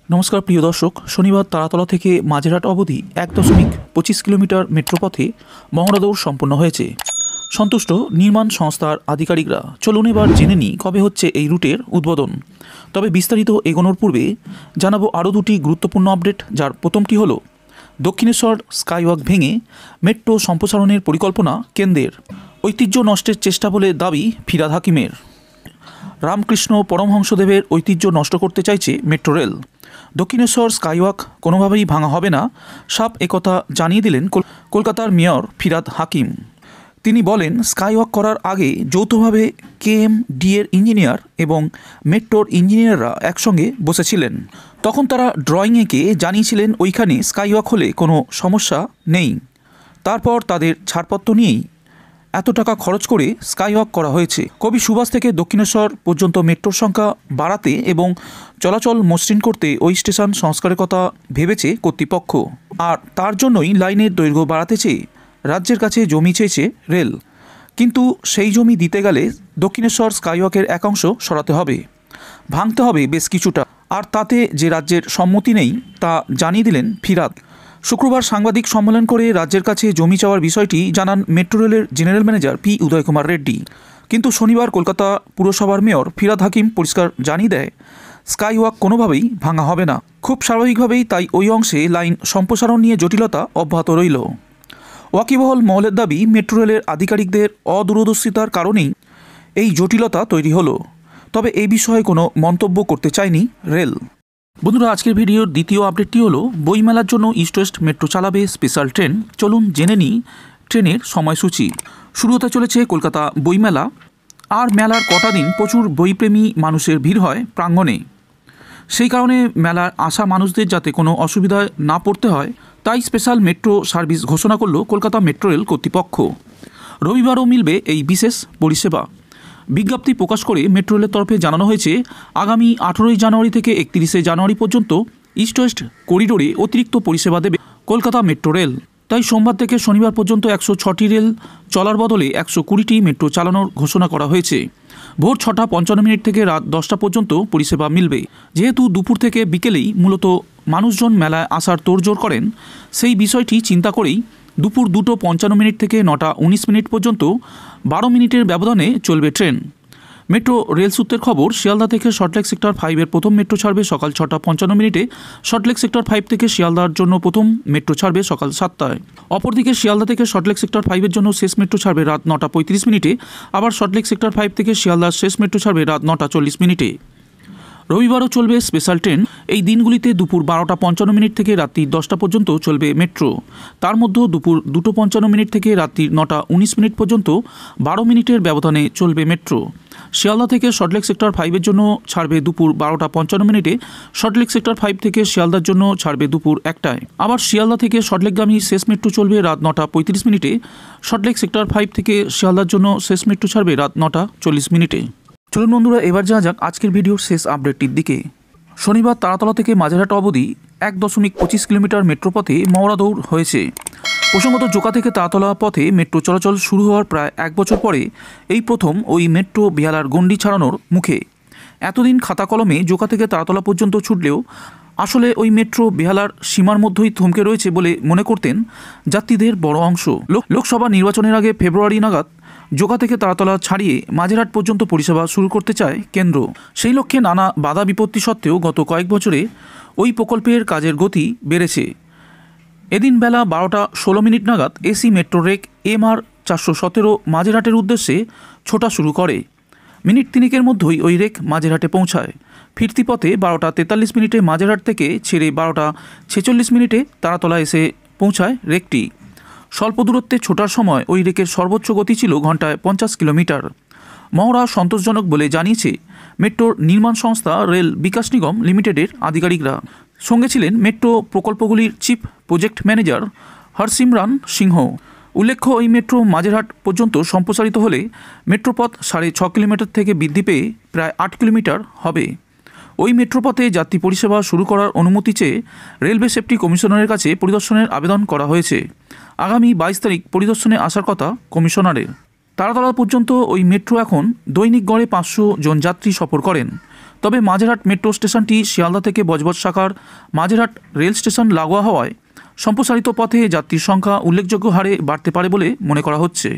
নমস্কার প্রিয় দর্শক, শনিবার তারাতলা থেকে মাঝেরহাট অবধি 1.25 কিলোমিটার মেট্রোপথে মহড়া দৌড় সম্পন্ন হয়েছে। সন্তুষ্ট নির্মাণ সংস্থার আধিকারিকরা। চলুন এবার জেনে নিই কবে হচ্ছে এই রুটের উদ্বোধন। তবে বিস্তারিত এগোনোর পূর্বে জানাবো আরও দুটি গুরুত্বপূর্ণ আপডেট, যার প্রথমটি হলো দক্ষিণেশ্বর স্কাইওয়াক ভেঙে মেট্রো সম্প্রসারণের পরিকল্পনা কেন্দ্রের। ঐতিহ্য নষ্টের চেষ্টা বলে দাবি ফিরহাদ হাকিমের। রামকৃষ্ণ পরমহংসদেবের ঐতিহ্য নষ্ট করতে চাইছে মেট্রো রেল। দক্ষিণেশ্বর স্কাইওয়াক কোনোভাবেই ভাঙা হবে না, সাফ একথা জানিয়ে দিলেন কলকাতার মেয়র ফিরহাদ হাকিম। তিনি বলেন, স্কাইওয়াক করার আগে যৌথভাবে KMD এর ইঞ্জিনিয়ার এবং মেট্রোর ইঞ্জিনিয়াররা একসঙ্গে বসেছিলেন। তখন তারা ড্রয়িং এঁকে জানিয়েছিলেন ওইখানে স্কাইওয়াক হলে কোনো সমস্যা নেই। তারপর তাদের ছাড়পত্র নিয়েই এত টাকা খরচ করে স্কাইওয়াক করা হয়েছে। কবি সুভাষ থেকে দক্ষিণেশ্বর পর্যন্ত মেট্রোর সংখ্যা বাড়াতে এবং চলাচল মসৃণ করতে ওই স্টেশন সংস্কারের কথা ভেবেছে কর্তৃপক্ষ। আর তার জন্যই লাইনের দৈর্ঘ্য বাড়াতে চেয়ে রাজ্যের কাছে জমি চেয়েছে রেল। কিন্তু সেই জমি দিতে গেলে দক্ষিণেশ্বর স্কাইওয়াকের একাংশ সরাতে হবে, ভাঙতে হবে বেশ কিছুটা। আর তাতে যে রাজ্যের সম্মতি নেই তা জানিয়ে দিলেন ফিরহাদ। শুক্রবার সাংবাদিক সম্মেলন করে রাজ্যের কাছে জমি চাওয়ার বিষয়টি জানান মেট্রো রেলের জেনারেল ম্যানেজার P. উদয় কুমার রেড্ডি। কিন্তু শনিবার কলকাতা পুরসভার মেয়র ফিরহাদ হাকিম পরিষ্কার জানিয়ে দেয়, স্কাইওয়াক কোনোভাবেই ভাঙা হবে না। খুব স্বাভাবিকভাবেই তাই ওই অংশে লাইন সম্প্রসারণ নিয়ে জটিলতা অব্যাহত রইল। ওয়াকিবহল মহলের দাবি, মেট্রো রেলের আধিকারিকদের অদূরদর্শিতার কারণেই এই জটিলতা তৈরি হলো। তবে এই বিষয়ে কোনো মন্তব্য করতে চায়নি রেল। বন্ধুরা, আজকের ভিডিওর দ্বিতীয় আপডেটটি হলো বইমেলার জন্য ইস্ট ওয়েস্ট মেট্রো চালাবে স্পেশাল ট্রেন। চলুন জেনে নিই ট্রেনের সময়সূচি। শুরু হতে চলেছে কলকাতা বইমেলা। আর মেলার কটা দিন প্রচুর বইপ্রেমী মানুষের ভিড় হয় প্রাঙ্গণে। সেই কারণে মেলার আসা মানুষদের যাতে কোনো অসুবিধায় না পড়তে হয়, তাই স্পেশাল মেট্রো সার্ভিস ঘোষণা করল কলকাতা মেট্রো রেল কর্তৃপক্ষ। রবিবারও মিলবে এই বিশেষ পরিষেবা। বিজ্ঞপ্তি প্রকাশ করে মেট্রো রেলের তরফে জানানো হয়েছে, আগামী 18 জানুয়ারি থেকে 31 জানুয়ারি পর্যন্ত ইস্ট ওয়েস্ট করিডোরে অতিরিক্ত পরিষেবা দেবে কলকাতা মেট্রো রেল। তাই সোমবার থেকে শনিবার পর্যন্ত 106টি রেল চলার বদলে 120টি মেট্রো চালানোর ঘোষণা করা হয়েছে। ভোর 6:55 থেকে রাত 10টা পর্যন্ত পরিষেবা মিলবে। যেহেতু দুপুর থেকে বিকেলেই মূলত মানুষজন মেলায় আসার তোড়জোড় করেন, সেই বিষয়টি চিন্তা করেই দুপুর 2:55 থেকে 9:19 পর্যন্ত 12 মিনিটের ব্যবধানে চলবে ট্রেন। মেট্রো রেল সূত্রের খবর, শিয়ালদা থেকে সল্টলেক সেক্টর 5-এর প্রথম মেট্রো ছাড়বে সকাল 6:55। সল্টলেক সেক্টর 5 থেকে শিয়ালদার জন্য প্রথম মেট্রো ছাড়বে সকাল 7টায়। অপরদিকে শিয়ালদা থেকে সল্টলেক সেক্টর 5-এর জন্য শেষ মেট্রো ছাড়বে রাত 9:35। আবার সল্টলেক সেক্টর 5 থেকে শিয়ালদার শেষ মেট্রো ছাড়বে রাত 9:40। রবিবারও চলবে স্পেশাল ট্রেন। এই দিনগুলিতে দুপুর 12:55 থেকে রাত্রি 10টা পর্যন্ত চলবে মেট্রো। তার মধ্যে দুপুর 2:55 থেকে রাত্রি 9:19 পর্যন্ত 12 মিনিটের ব্যবধানে চলবে মেট্রো। শিয়ালদা থেকে সল্টলেক সেক্টর 5-এর জন্য ছাড়বে দুপুর 12:55। সল্টলেক সেক্টর 5 থেকে শিয়ালদার জন্য ছাড়বে দুপুর 1টায়। আবার শিয়ালদা থেকে সল্টলেকগামী শেষ মেট্রো চলবে রাত 9:35। সল্টলেক সেক্টর 5 থেকে শিয়ালদার জন্য শেষ মেট্রো ছাড়বে রাত 9:40। চলুন বন্ধুরা, এবার যাওয়া যাক আজকের ভিডিওর শেষ আপডেটটির দিকে। শনিবার তারাতলা থেকে মাঝেরহাট অবধি 1.25 কিলোমিটার মেট্রো পথে মহড়া দৌড় হয়েছে। প্রসঙ্গত, জোকা থেকে তারাতলা পথে মেট্রো চলাচল শুরু হওয়ার প্রায় 1 বছর পরে এই প্রথম ওই মেট্রো বেহালার গণ্ডি ছাড়ানোর মুখে। এতদিন খাতা কলমে জোকা থেকে তারাতলা পর্যন্ত ছুটলেও আসলে ওই মেট্রো বেহালার সীমার মধ্যেই থমকে রয়েছে বলে মনে করতেন যাত্রীদের বড় অংশ। লোকসভা নির্বাচনের আগে ফেব্রুয়ারি নাগাদ জোকা থেকে তারাতলা ছাড়িয়ে মাঝেরহাট পর্যন্ত পরিষেবা শুরু করতে চায় কেন্দ্র। সেই লক্ষ্যে নানা বাধা বিপত্তি সত্ত্বেও গত কয়েক বছরে ওই প্রকল্পের কাজের গতি বেড়েছে। এদিন বেলা 12:16 নাগাদ AC মেট্রো রেক MR 417 মাঝেরহাটের উদ্দেশ্যে ছোটা শুরু করে। মিনিট তিনেকের মধ্যেই ওই রেক মাঝেরহাটে পৌঁছায়। ফিরতি পথে 12:43 মাঝেরহাট থেকে ছেড়ে 12:46 তারাতলা এসে পৌঁছায় রেকটি। স্বল্প দূরত্বে ছোটার সময় ওই রেকের সর্বোচ্চ গতি ছিল ঘন্টায় 50 কিলোমিটার। মহড়া সন্তোষজনক বলে জানিয়েছে মেট্রোর নির্মাণ সংস্থা রেল বিকাশ নিগম লিমিটেডের আধিকারিকরা। সঙ্গে ছিলেন মেট্রো প্রকল্পগুলির চিফ প্রজেক্ট ম্যানেজার হরসিমরান সিংহ। উল্লেখ্য, ওই মেট্রো মাঝেরহাট পর্যন্ত সম্প্রসারিত হলে মেট্রোপথ 6.5 কিলোমিটার থেকে বৃদ্ধি পেয়ে প্রায় 8 কিলোমিটার হবে। ওই মেট্রোপথে যাত্রী পরিষেবা শুরু করার অনুমতি চেয়ে রেলওয়ে সেফটি কমিশনারের কাছে পরিদর্শনের আবেদন করা হয়েছে। আগামী 22 তারিখ পরিদর্শনে আসার কথা কমিশনারের। তারাতলা পর্যন্ত ওই মেট্রো এখন দৈনিক গড়ে 500 জন যাত্রী সফর করেন। তবে মাঝেরহাট মেট্রো স্টেশনটি শিয়ালদা থেকে বজবজ শাখার মাঝেরহাট রেল স্টেশন লাগোয়া হওয়ায় সম্প্রসারিত পথে যাত্রীর সংখ্যা উল্লেখযোগ্য হারে বাড়তে পারে বলে মনে করা হচ্ছে।